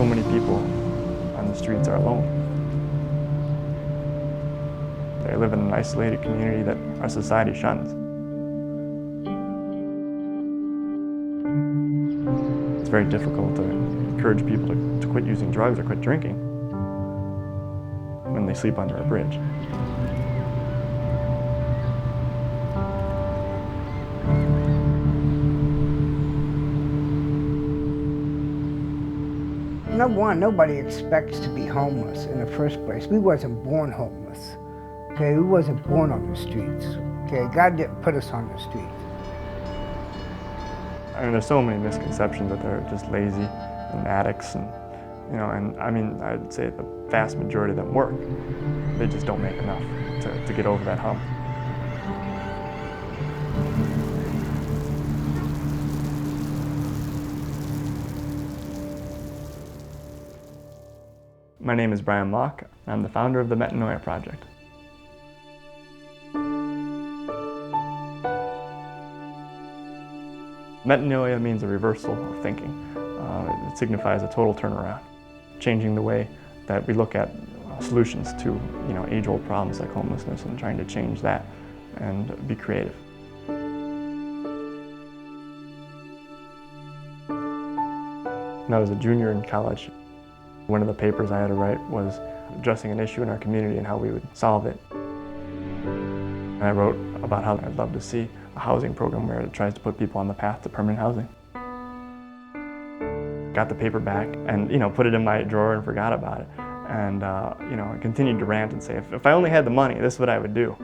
so many people on the streets are alone. They live in an isolated community that our society shuns. It's very difficult to encourage people to quit using drugs or quit drinking when they sleep under a bridge. Number one, nobody expects to be homeless in the first place. We wasn't born homeless. Okay, we wasn't born on the streets. Okay, God didn't put us on the streets. I mean, there's so many misconceptions that they're just lazy and addicts, and I mean, I'd say the vast majority of them work. They just don't make enough to get over that hump. My name is Bryan Mauk. I'm the founder of the Metanoia Project. Metanoia means a reversal of thinking. It signifies a total turnaround, changing the way that we look at solutions to age-old problems like homelessness, and trying to change that and be creative. When I was a junior in college, one of the papers I had to write was addressing an issue in our community and how we would solve it. And I wrote about how I'd love to see a housing program where it tries to put people on the path to permanent housing. Got the paper back and put it in my drawer and forgot about it. And I continued to rant and say, if I only had the money, this is what I would do.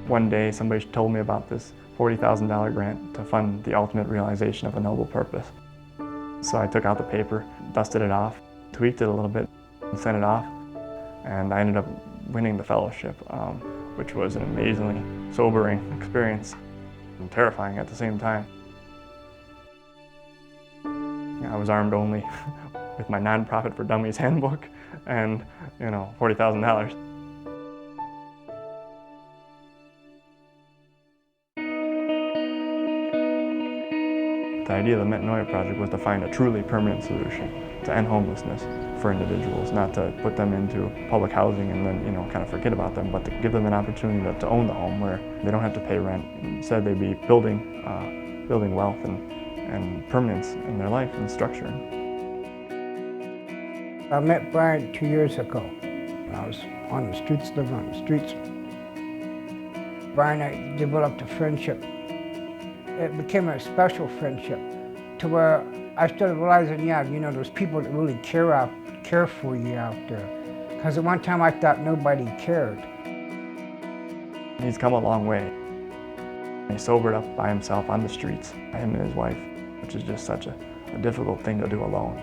One day somebody told me about this $40,000 grant to fund the ultimate realization of a noble purpose. So I took out the paper, dusted it off, tweaked it a little bit, and sent it off. And I ended up winning the fellowship, which was an amazingly sobering experience and terrifying at the same time. I was armed only with my Nonprofit for Dummies handbook and $40,000. The idea of the Metanoia Project was to find a truly permanent solution to end homelessness for individuals, not to put them into public housing and then kind of forget about them, but to give them an opportunity to own the home where they don't have to pay rent. Instead, they'd be building wealth and permanence in their life and structure. I met Bryan 2 years ago. I was on the streets, living on the streets. Bryan and I developed a friendship. It became a special friendship to where I started realizing, there's people that really care for you out there. Because at one time I thought nobody cared. He's come a long way. He sobered up by himself on the streets, him and his wife, which is just such a difficult thing to do alone.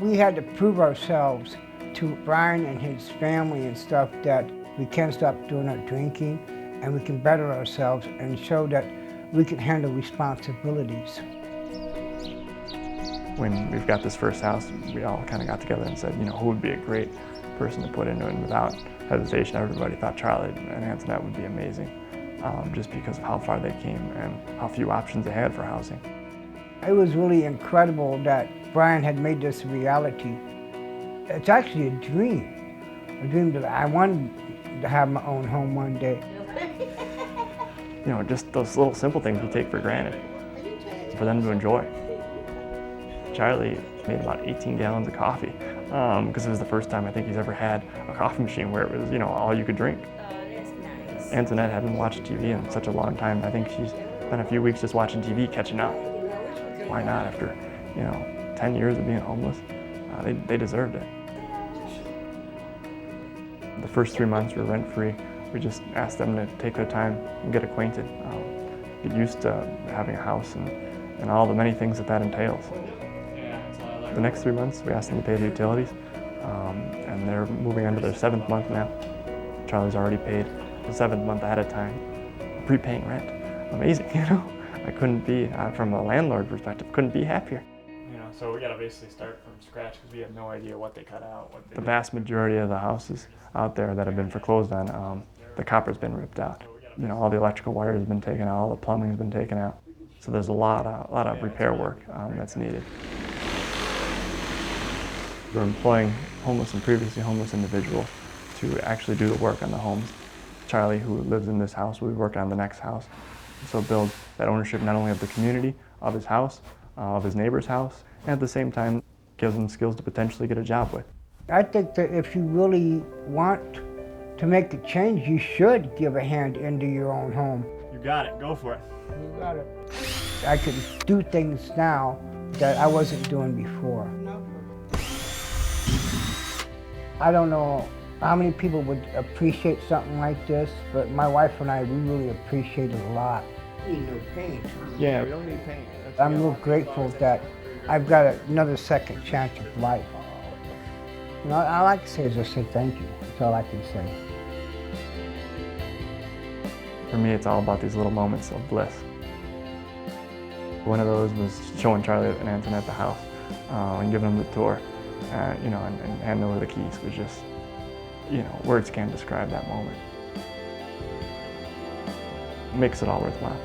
We had to prove ourselves to Bryan and his family and stuff that we can stop doing our drinking and we can better ourselves and show that we can handle responsibilities. When we've got this first house, we all kind of got together and said, who would be a great person to put into it? And without hesitation, everybody thought Charlie and Antoinette would be amazing, just because of how far they came and how few options they had for housing. It was really incredible that Bryan had made this a reality. It's actually a dream that I wanted to have my own home one day. Just those little simple things we take for granted, for them to enjoy. Charlie made about 18 gallons of coffee, because it was the first time I think he's ever had a coffee machine where it was, all you could drink. That's nice. Antoinette hadn't watched TV in such a long time. I think she's spent a few weeks just watching TV, catching up. Why not after, 10 years of being homeless? They deserved it. The first 3 months we were rent-free. We just asked them to take their time and get acquainted, get used to having a house and all the many things that entails. The next 3 months we asked them to pay the utilities, and they're moving on to their 7th month now. Charlie's already paid the 7th month ahead of time, prepaying rent. Amazing, I couldn't be, from a landlord perspective, couldn't be happier. So we got to basically start from scratch because we have no idea what they cut out. The vast majority of the houses out there that have been foreclosed on, the copper's been ripped out. All the electrical wires have been taken out, all the plumbing's been taken out. So there's a lot of repair work that's needed. We're employing homeless and previously homeless individuals to actually do the work on the homes. Charlie, who lives in this house, will be working on the next house. So build that ownership not only of the community, of his house, of his neighbor's house, and at the same time gives him skills to potentially get a job with. I think that if you really want to make a change, you should give a hand into your own home. You got it, go for it. You got it. I can do things now that I wasn't doing before. I don't know how many people would appreciate something like this, but my wife and I, we really appreciate it a lot. We need no paint. Yeah, we don't need paint. I'm real grateful that I've got another second chance of life. You know, all I like to say is just say thank you. That's all I can say. For me, it's all about these little moments of bliss. One of those was showing Charlie and Antoinette the house and giving them the tour, you know, and handing over the keys was just, you know, words can't describe that moment. It makes it all worthwhile.